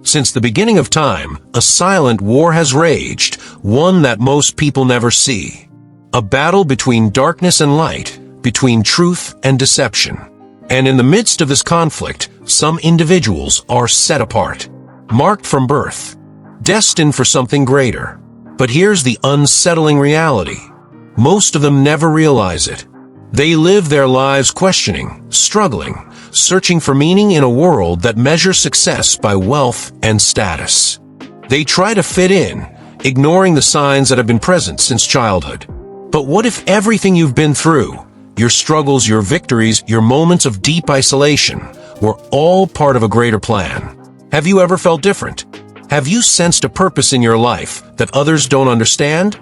Since the beginning of time, a silent war has raged, one that most people never see. A battle between darkness and light, between truth and deception. And in the midst of this conflict, some individuals are set apart, marked from birth, destined for something greater. But here's the unsettling reality. Most of them never realize it. They live their lives questioning, struggling, searching for meaning in a world that measures success by wealth and status. They try to fit in, ignoring the signs that have been present since childhood. But what if everything you've been through, your struggles, your victories, your moments of deep isolation, were all part of a greater plan? Have you ever felt different? Have you sensed a purpose in your life that others don't understand?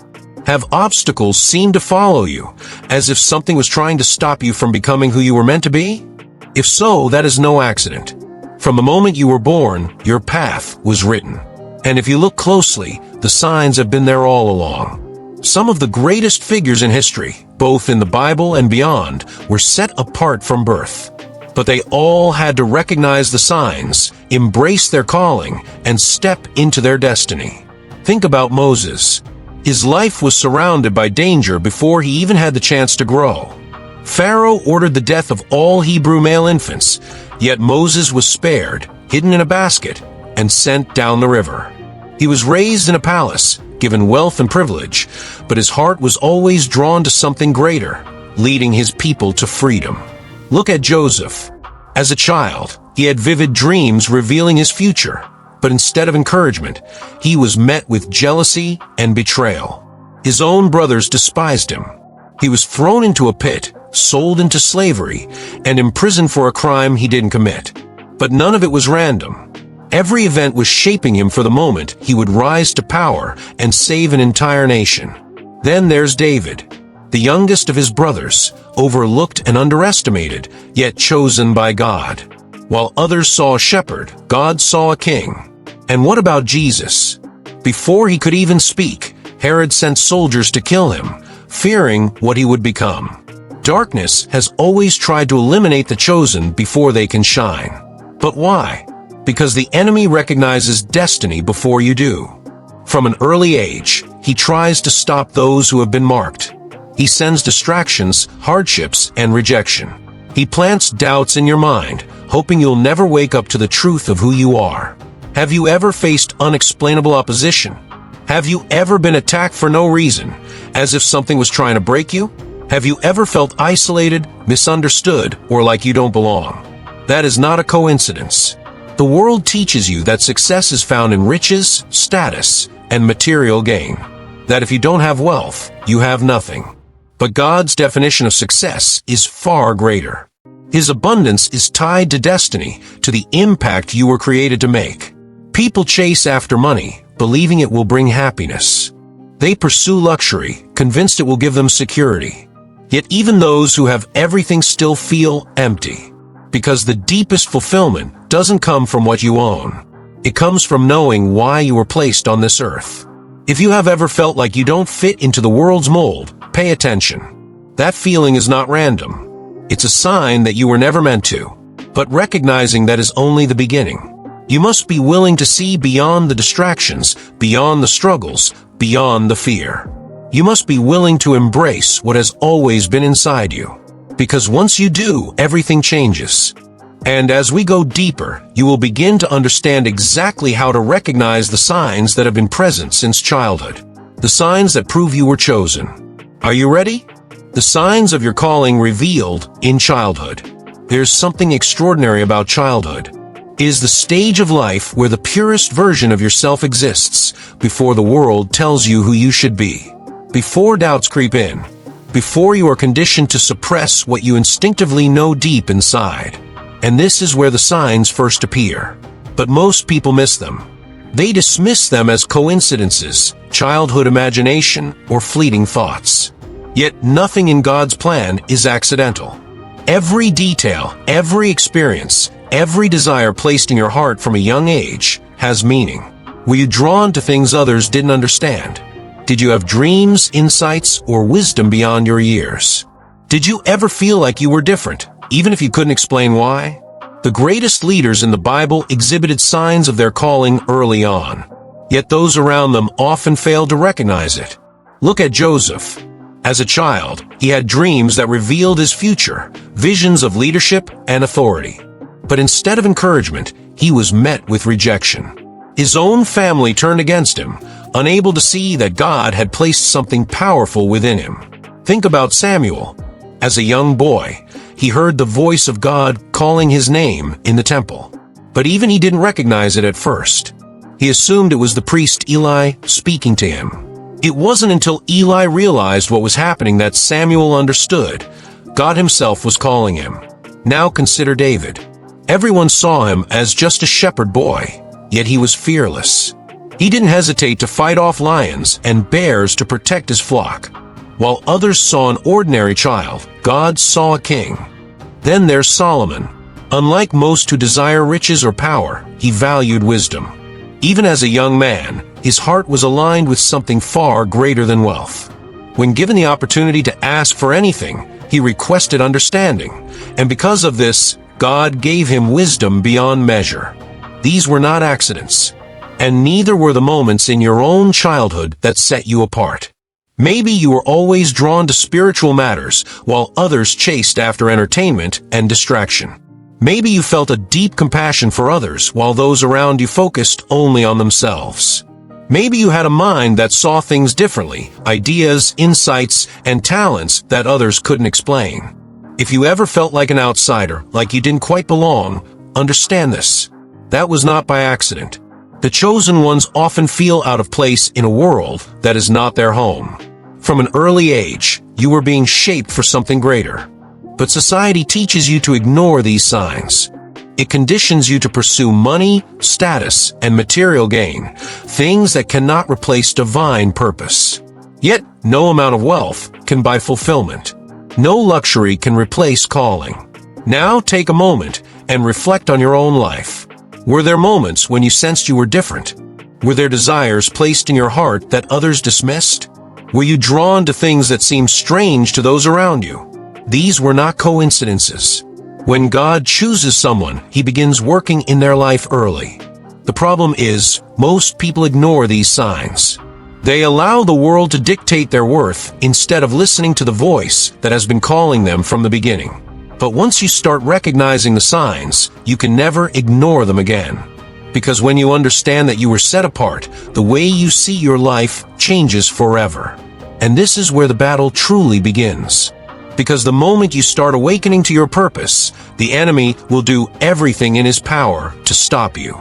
Have obstacles seemed to follow you, as if something was trying to stop you from becoming who you were meant to be? If so, that is no accident. From the moment you were born, your path was written. And if you look closely, the signs have been there all along. Some of the greatest figures in history, both in the Bible and beyond, were set apart from birth. But they all had to recognize the signs, embrace their calling, and step into their destiny. Think about Moses. His life was surrounded by danger before he even had the chance to grow. Pharaoh ordered the death of all Hebrew male infants, yet Moses was spared, hidden in a basket, and sent down the river. He was raised in a palace, given wealth and privilege, but his heart was always drawn to something greater, leading his people to freedom. Look at Joseph. As a child, he had vivid dreams revealing his future, but instead of encouragement, he was met with jealousy and betrayal. His own brothers despised him. He was thrown into a pit, sold into slavery, and imprisoned for a crime he didn't commit. But none of it was random. Every event was shaping him for the moment he would rise to power and save an entire nation. Then there's David, the youngest of his brothers, overlooked and underestimated, yet chosen by God. While others saw a shepherd, God saw a king. And what about Jesus? Before he could even speak, Herod sent soldiers to kill him, fearing what he would become. Darkness has always tried to eliminate the chosen before they can shine. But why? Because the enemy recognizes destiny before you do. From an early age, he tries to stop those who have been marked. He sends distractions, hardships, and rejection. He plants doubts in your mind, hoping you'll never wake up to the truth of who you are. Have you ever faced unexplainable opposition? Have you ever been attacked for no reason, as if something was trying to break you? Have you ever felt isolated, misunderstood, or like you don't belong? That is not a coincidence. The world teaches you that success is found in riches, status, and material gain. That if you don't have wealth, you have nothing. But God's definition of success is far greater. His abundance is tied to destiny, to the impact you were created to make. People chase after money, believing it will bring happiness. They pursue luxury, convinced it will give them security. Yet even those who have everything still feel empty. Because the deepest fulfillment doesn't come from what you own. It comes from knowing why you were placed on this earth. If you have ever felt like you don't fit into the world's mold, pay attention. That feeling is not random. It's a sign that you were never meant to. But recognizing that is only the beginning. You must be willing to see beyond the distractions, beyond the struggles, beyond the fear. You must be willing to embrace what has always been inside you. Because once you do, everything changes. And as we go deeper, you will begin to understand exactly how to recognize the signs that have been present since childhood. The signs that prove you were chosen. Are you ready? The signs of your calling revealed in childhood. There's something extraordinary about childhood. It is the stage of life where the purest version of yourself exists, before the world tells you who you should be. Before doubts creep in. Before you are conditioned to suppress what you instinctively know deep inside. And this is where the signs first appear. But most people miss them. They dismiss them as coincidences, childhood imagination, or fleeting thoughts. Yet nothing in God's plan is accidental. Every detail, every experience, every desire placed in your heart from a young age has meaning. Were you drawn to things others didn't understand? Did you have dreams, insights, or wisdom beyond your years? Did you ever feel like you were different, even if you couldn't explain why? The greatest leaders in the Bible exhibited signs of their calling early on. Yet those around them often failed to recognize it. Look at Joseph. As a child, he had dreams that revealed his future, visions of leadership and authority. But instead of encouragement, he was met with rejection. His own family turned against him, unable to see that God had placed something powerful within him. Think about Samuel. As a young boy, he heard the voice of God calling his name in the temple. But even he didn't recognize it at first. He assumed it was the priest Eli speaking to him. It wasn't until Eli realized what was happening that Samuel understood. God himself was calling him. Now consider David. Everyone saw him as just a shepherd boy, yet he was fearless. He didn't hesitate to fight off lions and bears to protect his flock. While others saw an ordinary child, God saw a king. Then there's Solomon. Unlike most who desire riches or power, he valued wisdom. Even as a young man, his heart was aligned with something far greater than wealth. When given the opportunity to ask for anything, he requested understanding, and because of this, God gave him wisdom beyond measure. These were not accidents, and neither were the moments in your own childhood that set you apart. Maybe you were always drawn to spiritual matters, while others chased after entertainment and distraction. Maybe you felt a deep compassion for others, while those around you focused only on themselves. Maybe you had a mind that saw things differently, ideas, insights, and talents that others couldn't explain. If you ever felt like an outsider, like you didn't quite belong, understand this. That was not by accident. The chosen ones often feel out of place in a world that is not their home. From an early age, you were being shaped for something greater. But society teaches you to ignore these signs. It conditions you to pursue money, status, and material gain, things that cannot replace divine purpose. Yet, no amount of wealth can buy fulfillment. No luxury can replace calling. Now take a moment and reflect on your own life. Were there moments when you sensed you were different? Were there desires placed in your heart that others dismissed? Were you drawn to things that seemed strange to those around you? These were not coincidences. When God chooses someone, he begins working in their life early. The problem is, most people ignore these signs. They allow the world to dictate their worth instead of listening to the voice that has been calling them from the beginning. But once you start recognizing the signs, you can never ignore them again. Because when you understand that you were set apart, the way you see your life changes forever. And this is where the battle truly begins. Because the moment you start awakening to your purpose, the enemy will do everything in his power to stop you.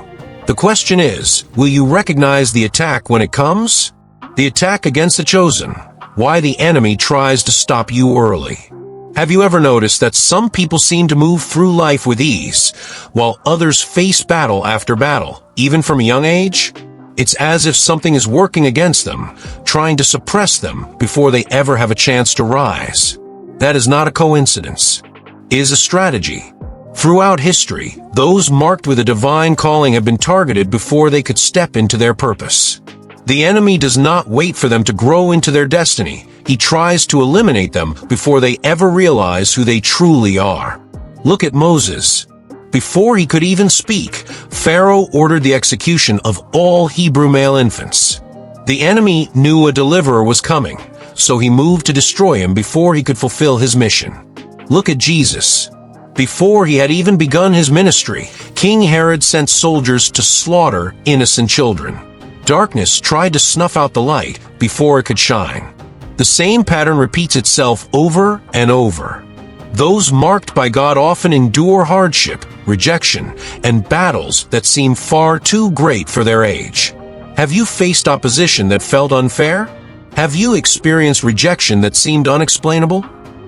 The question is, will you recognize the attack when it comes? The attack against the chosen. Why the enemy tries to stop you early. Have you ever noticed that some people seem to move through life with ease, while others face battle after battle, even from a young age? It's as if something is working against them, trying to suppress them before they ever have a chance to rise. That is not a coincidence. It is a strategy. Throughout history, those marked with a divine calling have been targeted before they could step into their purpose. The enemy does not wait for them to grow into their destiny. He tries to eliminate them before they ever realize who they truly are. Look at Moses. Before he could even speak, Pharaoh ordered the execution of all Hebrew male infants. The enemy knew a deliverer was coming, so he moved to destroy him before he could fulfill his mission. Look at Jesus. Before he had even begun his ministry, King Herod sent soldiers to slaughter innocent children. Darkness tried to snuff out the light before it could shine. The same pattern repeats itself over and over. Those marked by God often endure hardship, rejection, and battles that seem far too great for their age. Have you faced opposition that felt unfair? Have you experienced rejection that seemed unexplainable?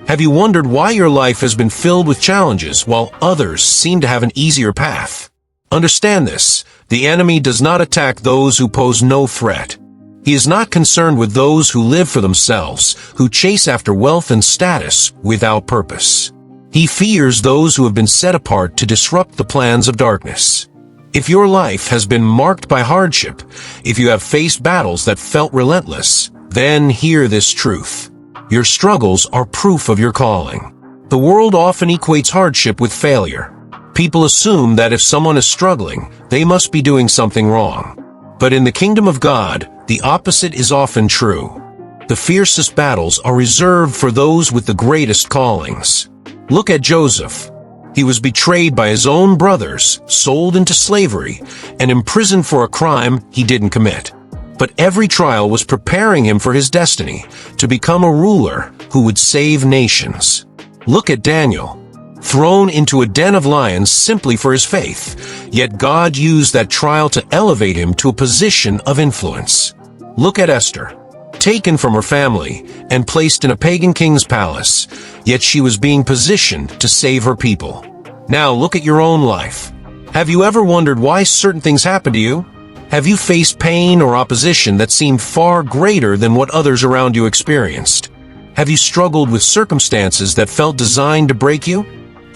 Have you wondered why your life has been filled with challenges while others seem to have an easier path? Understand this. The enemy does not attack those who pose no threat. He is not concerned with those who live for themselves, who chase after wealth and status without purpose. He fears those who have been set apart to disrupt the plans of darkness. If your life has been marked by hardship, if you have faced battles that felt relentless, then hear this truth. Your struggles are proof of your calling. The world often equates hardship with failure. People assume that if someone is struggling, they must be doing something wrong. But in the kingdom of God, the opposite is often true. The fiercest battles are reserved for those with the greatest callings. Look at Joseph. He was betrayed by his own brothers, sold into slavery, and imprisoned for a crime he didn't commit. But every trial was preparing him for his destiny, to become a ruler who would save nations. Look at Daniel. Thrown into a den of lions simply for his faith, yet God used that trial to elevate him to a position of influence. Look at Esther. Taken from her family and placed in a pagan king's palace, yet she was being positioned to save her people. Now look at your own life. Have you ever wondered why certain things happen to you? Have you faced pain or opposition that seemed far greater than what others around you experienced? Have you struggled with circumstances that felt designed to break you?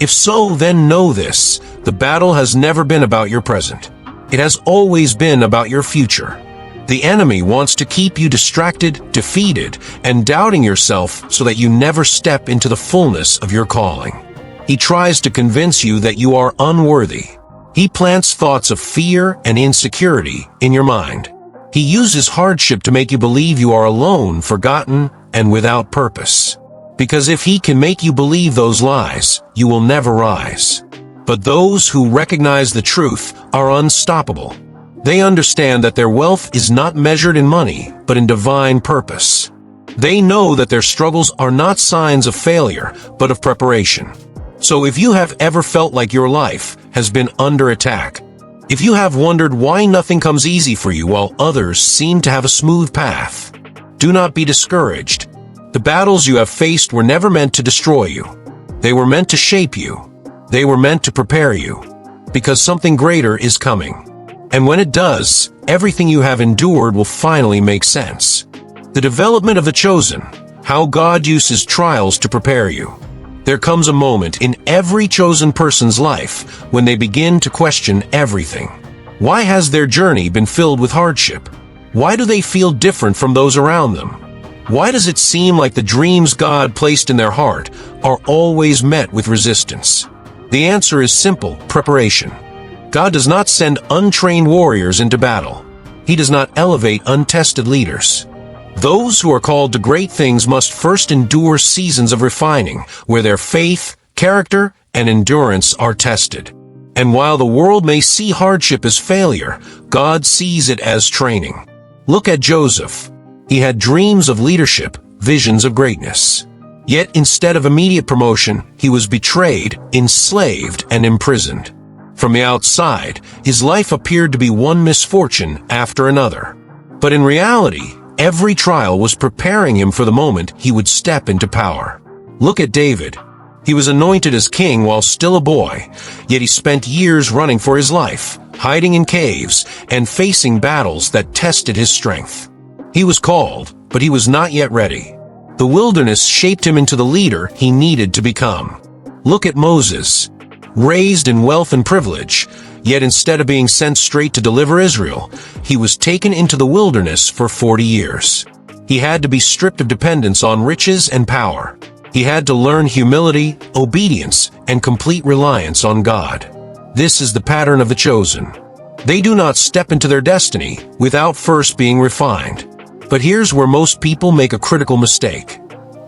If so, then know this: the battle has never been about your present. It has always been about your future. The enemy wants to keep you distracted, defeated, and doubting yourself so that you never step into the fullness of your calling. He tries to convince you that you are unworthy. He plants thoughts of fear and insecurity in your mind. He uses hardship to make you believe you are alone, forgotten, and without purpose. Because if he can make you believe those lies, you will never rise. But those who recognize the truth are unstoppable. They understand that their wealth is not measured in money, but in divine purpose. They know that their struggles are not signs of failure, but of preparation. So if you have ever felt like your life has been under attack, if you have wondered why nothing comes easy for you while others seem to have a smooth path, do not be discouraged. The battles you have faced were never meant to destroy you. They were meant to shape you. They were meant to prepare you, because something greater is coming. And when it does, everything you have endured will finally make sense. The development of the chosen, how God uses trials to prepare you. There comes a moment in every chosen person's life when they begin to question everything. Why has their journey been filled with hardship? Why do they feel different from those around them? Why does it seem like the dreams God placed in their heart are always met with resistance? The answer is simple: preparation. God does not send untrained warriors into battle. He does not elevate untested leaders. Those who are called to great things must first endure seasons of refining, where their faith, character, and endurance are tested. And while the world may see hardship as failure, God sees it as training. Look at Joseph. He had dreams of leadership, visions of greatness. Yet instead of immediate promotion, he was betrayed, enslaved, and imprisoned. From the outside, his life appeared to be one misfortune after another. But in reality, every trial was preparing him for the moment he would step into power. Look at David. He was anointed as king while still a boy, yet he spent years running for his life, hiding in caves, and facing battles that tested his strength. He was called, but he was not yet ready. The wilderness shaped him into the leader he needed to become. Look at Moses. Raised in wealth and privilege, yet instead of being sent straight to deliver Israel, he was taken into the wilderness for 40 years. He had to be stripped of dependence on riches and power. He had to learn humility, obedience, and complete reliance on God. This is the pattern of the chosen. They do not step into their destiny without first being refined. But here's where most people make a critical mistake.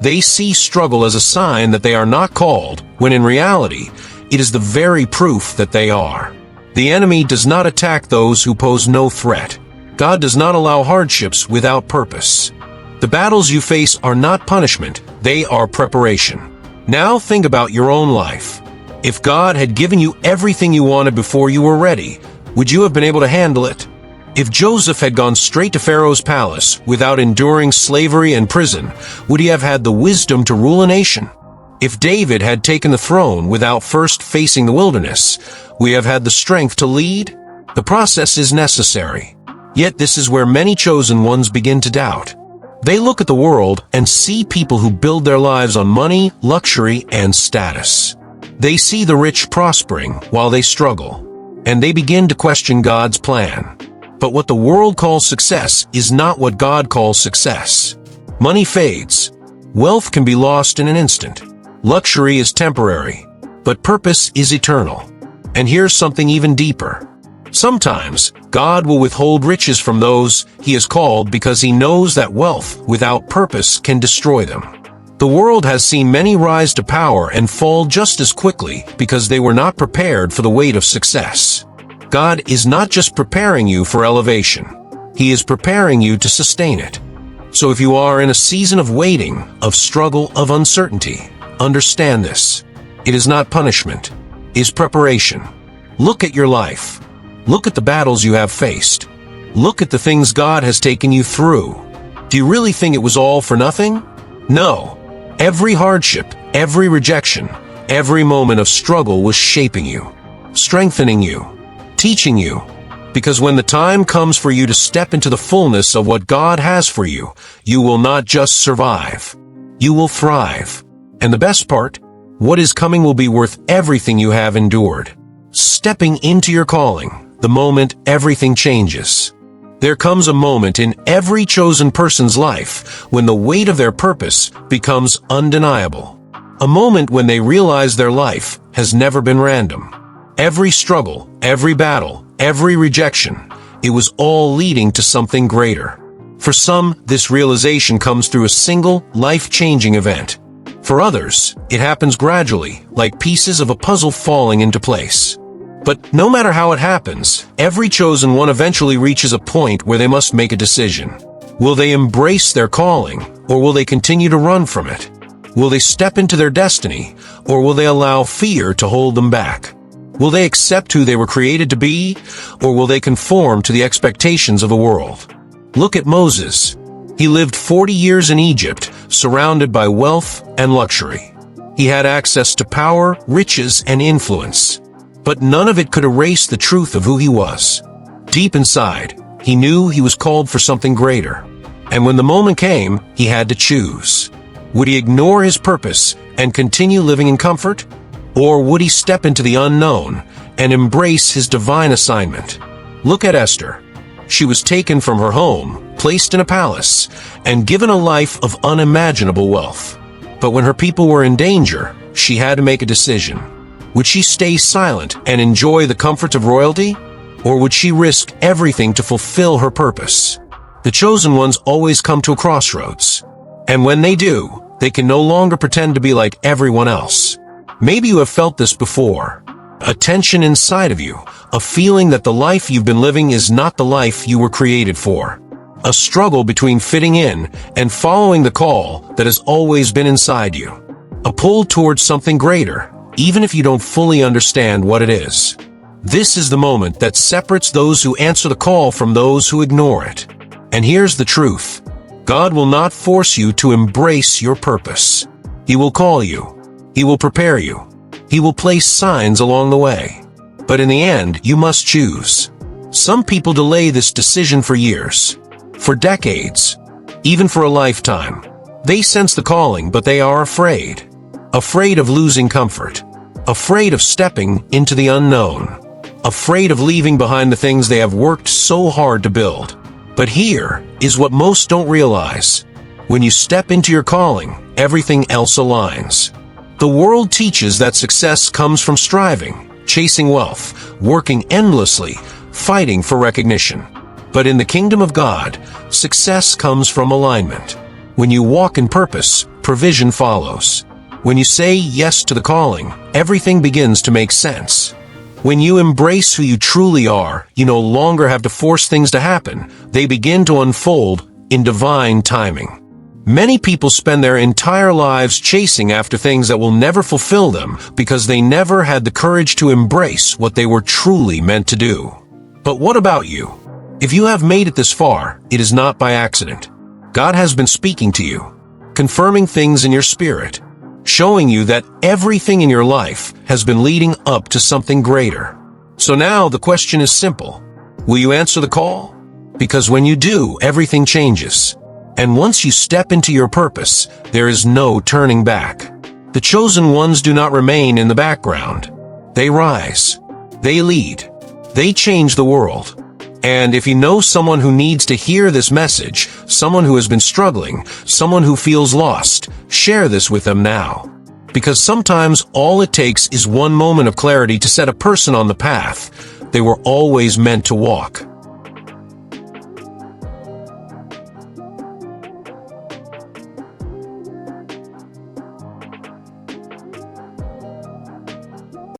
They see struggle as a sign that they are not called, when in reality, it is the very proof that they are. The enemy does not attack those who pose no threat. God does not allow hardships without purpose. The battles you face are not punishment, they are preparation. Now think about your own life. If God had given you everything you wanted before you were ready, would you have been able to handle it? If Joseph had gone straight to Pharaoh's palace without enduring slavery and prison, would he have had the wisdom to rule a nation? If David had taken the throne without first facing the wilderness, would he have had the strength to lead? The process is necessary. Yet this is where many chosen ones begin to doubt. They look at the world and see people who build their lives on money, luxury, and status. They see the rich prospering while they struggle, and they begin to question God's plan. But what the world calls success is not what God calls success. Money fades. Wealth can be lost in an instant. Luxury is temporary, but purpose is eternal. And here's something even deeper. Sometimes, God will withhold riches from those He has called because He knows that wealth without purpose can destroy them. The world has seen many rise to power and fall just as quickly because they were not prepared for the weight of success. God is not just preparing you for elevation. He is preparing you to sustain it. So if you are in a season of waiting, of struggle, of uncertainty, understand this. It is not punishment. It is preparation. Look at your life. Look at the battles you have faced. Look at the things God has taken you through. Do you really think it was all for nothing? No. Every hardship, every rejection, every moment of struggle was shaping you, strengthening you, teaching you. Because when the time comes for you to step into the fullness of what God has for you, you will not just survive. You will thrive. And the best part, what is coming will be worth everything you have endured. Stepping into your calling, the moment everything changes. There comes a moment in every chosen person's life when the weight of their purpose becomes undeniable. A moment when they realize their life has never been random. Every struggle, every battle, every rejection, it was all leading to something greater. For some, this realization comes through a single, life-changing event. For others, it happens gradually, like pieces of a puzzle falling into place. But no matter how it happens, every chosen one eventually reaches a point where they must make a decision. Will they embrace their calling, or will they continue to run from it? Will they step into their destiny, or will they allow fear to hold them back? Will they accept who they were created to be, or will they conform to the expectations of the world? Look at Moses. He lived 40 years in Egypt, surrounded by wealth and luxury. He had access to power, riches, and influence. But none of it could erase the truth of who he was. Deep inside, he knew he was called for something greater. And when the moment came, he had to choose. Would he ignore his purpose and continue living in comfort? Or would he step into the unknown and embrace his divine assignment? Look at Esther. She was taken from her home, placed in a palace, and given a life of unimaginable wealth. But when her people were in danger, she had to make a decision. Would she stay silent and enjoy the comforts of royalty? Or would she risk everything to fulfill her purpose? The chosen ones always come to a crossroads. And when they do, they can no longer pretend to be like everyone else. Maybe you have felt this before. A tension inside of you, a feeling that the life you've been living is not the life you were created for. A struggle between fitting in and following the call that has always been inside you. A pull towards something greater, even if you don't fully understand what it is. This is the moment that separates those who answer the call from those who ignore it. And here's the truth. God will not force you to embrace your purpose. He will call you. He will prepare you. He will place signs along the way. But in the end, you must choose. Some people delay this decision for years, for decades, even for a lifetime. They sense the calling, but they are afraid. Afraid of losing comfort. Afraid of stepping into the unknown. Afraid of leaving behind the things they have worked so hard to build. But here is what most don't realize. When you step into your calling, everything else aligns. The world teaches that success comes from striving, chasing wealth, working endlessly, fighting for recognition. But in the kingdom of God, success comes from alignment. When you walk in purpose, provision follows. When you say yes to the calling, everything begins to make sense. When you embrace who you truly are, you no longer have to force things to happen. They begin to unfold in divine timing. Many people spend their entire lives chasing after things that will never fulfill them because they never had the courage to embrace what they were truly meant to do. But what about you? If you have made it this far, it is not by accident. God has been speaking to you, confirming things in your spirit, showing you that everything in your life has been leading up to something greater. So now the question is simple. Will you answer the call? Because when you do, everything changes. And once you step into your purpose, there is no turning back. The chosen ones do not remain in the background. They rise. They lead. They change the world. And if you know someone who needs to hear this message, someone who has been struggling, someone who feels lost, share this with them now. Because sometimes all it takes is one moment of clarity to set a person on the path they were always meant to walk.